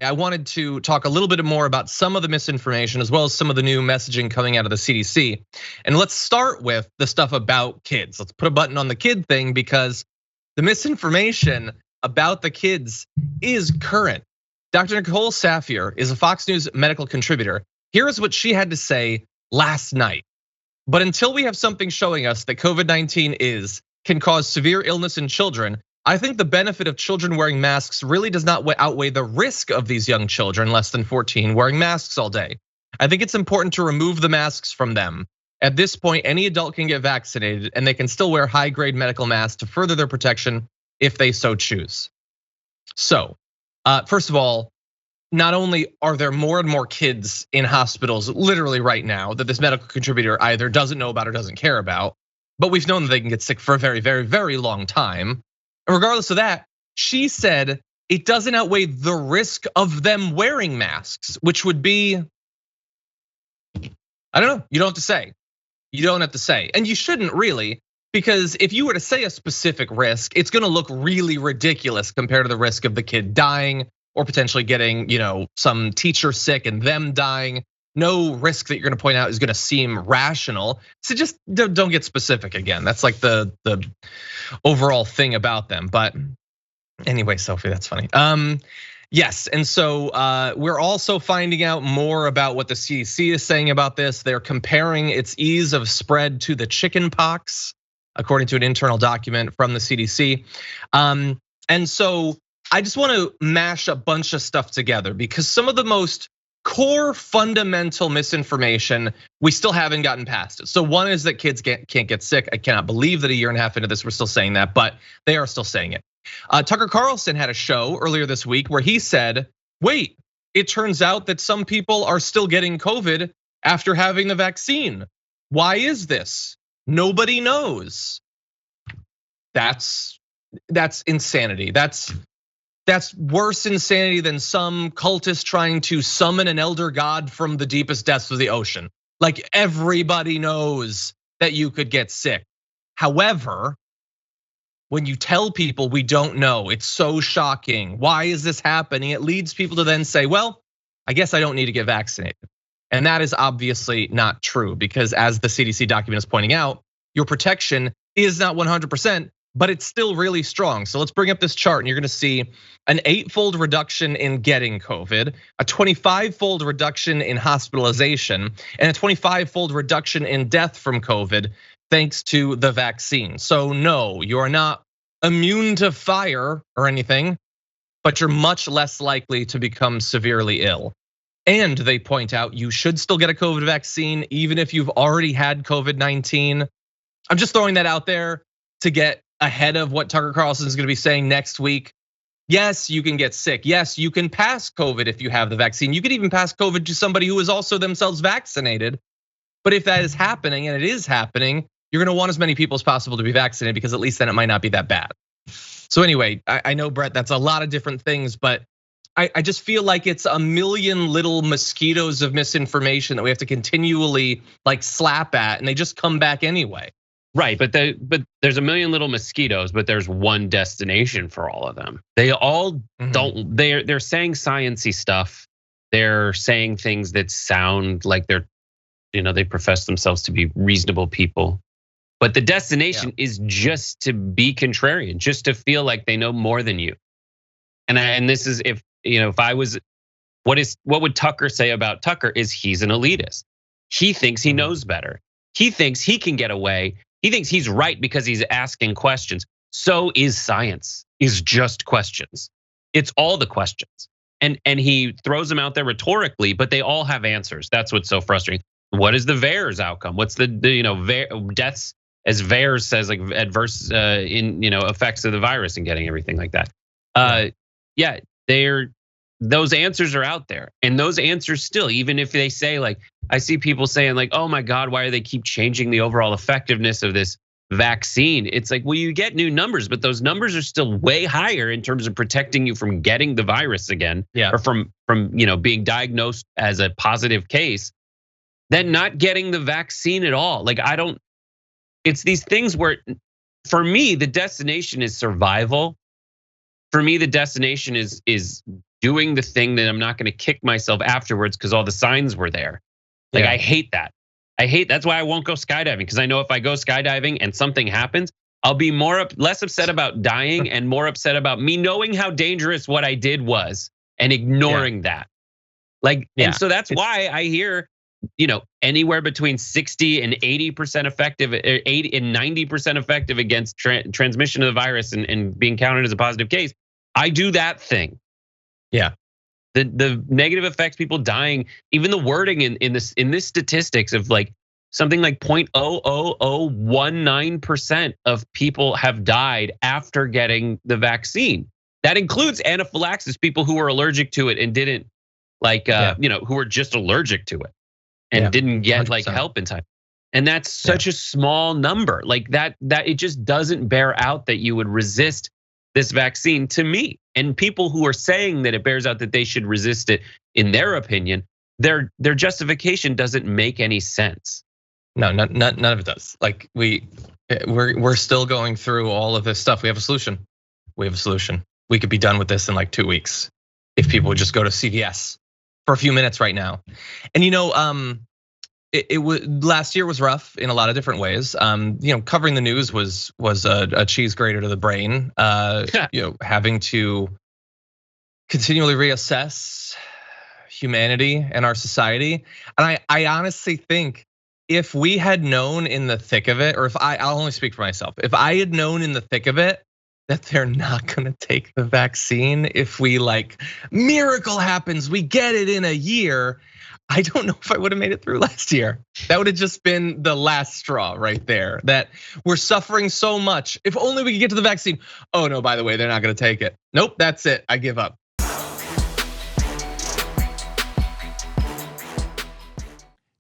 I wanted to talk a little bit more about some of the misinformation as well as some of the new messaging coming out of the CDC. And let's start with the stuff about kids. Let's put a button on the kid thing because the misinformation about the kids is current. Dr. Nicole Safier is a Fox News medical contributor. Here is what she had to say last night. But until we have something showing us that COVID-19 can cause severe illness in children, I think the benefit of children wearing masks really does not outweigh the risk of these young children, less than 14, wearing masks all day. I think it's important to remove the masks from them. At this point, any adult can get vaccinated and they can still wear high-grade medical masks to further their protection if they so choose. So, first of all, not only are there more and more kids in hospitals literally right now that this medical contributor either doesn't know about or doesn't care about, but we've known that they can get sick for a very, very, very long time. And regardless of that, she said it doesn't outweigh the risk of them wearing masks, which would be, I don't know, you don't have to say. You don't have to say, and you shouldn't really, because if you were to say a specific risk, it's gonna look really ridiculous compared to the risk of the kid dying or potentially getting, some teacher sick and them dying. No risk that you're gonna point out is gonna seem rational. So just don't get specific again. That's like the overall thing about them. But anyway, Sophie, that's funny. Yes, and so we're also finding out more about what the CDC is saying about this. They're comparing its ease of spread to the chicken pox, according to an internal document from the CDC. And so I just want to mash a bunch of stuff together because some of the most core fundamental misinformation, we still haven't gotten past it. So one is that kids can't get sick. I cannot believe that a year and a half into this, we're still saying that, but they are still saying it. Tucker Carlson had a show earlier this week where he said, wait, it turns out that some people are still getting COVID after having the vaccine. Why is this? Nobody knows. That's insanity. That's worse insanity than some cultist trying to summon an elder god from the deepest depths of the ocean. Like everybody knows that you could get sick. However, when you tell people we don't know, it's so shocking. Why is this happening? It leads people to then say, well, I guess I don't need to get vaccinated. And that is obviously not true because as the CDC document is pointing out, your protection is not 100%, but it's still really strong. So let's bring up this chart and you're gonna see an 8-fold reduction in getting COVID, a 25-fold reduction in hospitalization, and a 25-fold reduction in death from COVID thanks to the vaccine. So no, you are not immune to fire or anything, but you're much less likely to become severely ill. And they point out you should still get a COVID vaccine even if you've already had COVID-19. I'm just throwing that out there to get ahead of what Tucker Carlson is gonna be saying next week. Yes, you can get sick. Yes, you can pass COVID if you have the vaccine. You could even pass COVID to somebody who is also themselves vaccinated. But if that is happening, and it is happening, you're gonna want as many people as possible to be vaccinated because at least then it might not be that bad. So anyway, I know, Brett, that's a lot of different things, but I just feel like it's a million little mosquitoes of misinformation that we have to continually like slap at, and they just come back anyway. Right, but there's a million little mosquitoes, but there's one destination for all of them. They all don't. They're saying sciencey stuff. They're saying things that sound like they profess themselves to be reasonable people. But the destination is just to be contrarian, just to feel like they know more than you. And this is if I was, what would Tucker say about Tucker is he's an elitist. He thinks he knows better. He thinks he can get away. He thinks he's right because he's asking questions. So is science, is just questions. It's all the questions. And he throws them out there rhetorically, but they all have answers. That's what's so frustrating. What is the VAERS outcome? What's the deaths, as VAERS says, like adverse effects of the virus and getting everything like that. Those answers are out there, and those answers still, even if they say like, I see people saying like, oh my God, why do they keep changing the overall effectiveness of this vaccine? It's like, well, you get new numbers, but those numbers are still way higher in terms of protecting you from getting the virus again, or from being diagnosed as a positive case, than not getting the vaccine at all. Like it's these things where, for me, the destination is survival. For me, the destination is doing the thing that I'm not gonna kick myself afterwards because all the signs were there. Like, I hate that. That's why I won't go skydiving, because I know if I go skydiving and something happens, I'll be less upset about dying and more upset about me knowing how dangerous what I did was and ignoring that. Like, and so that's why I hear, anywhere between 60 and 80% effective, 80 and 90% effective against transmission of the virus and being counted as a positive case. I do that thing. Yeah. The negative effects, people dying, even the wording in this statistics of like something like 0.00019% of people have died after getting the vaccine. That includes anaphylaxis, people who were allergic to it and didn't who were just allergic to it and didn't get 100%. like help in time. And that's such a small number. Like that it just doesn't bear out that you would resist this vaccine to me. And people who are saying that it bears out that they should resist it, in their opinion, their justification doesn't make any sense. No, none of it does. Like we're still going through all of this stuff. We have a solution. We could be done with this in like 2 weeks if people would just go to CVS for a few minutes right now. And it was last year was rough in a lot of different ways. Covering the news was a cheese grater to the brain. Having to continually reassess humanity and our society. And I honestly think if we had known in the thick of it, or I'll only speak for myself, if I had known in the thick of it that they're not gonna take the vaccine, if we miracle happens, we get it in a year, I don't know if I would have made it through last year. That would have just been the last straw right there, that we're suffering so much. If only we could get to the vaccine. Oh no, by the way, they're not gonna take it. Nope, that's it, I give up.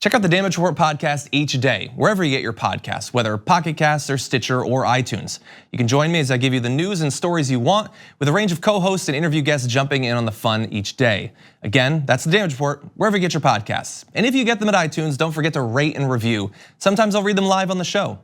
Check out the Damage Report podcast each day, wherever you get your podcasts, whether Pocket Casts or Stitcher or iTunes. You can join me as I give you the news and stories you want, with a range of co-hosts and interview guests jumping in on the fun each day. Again, that's the Damage Report, wherever you get your podcasts. And if you get them at iTunes, don't forget to rate and review. Sometimes I'll read them live on the show.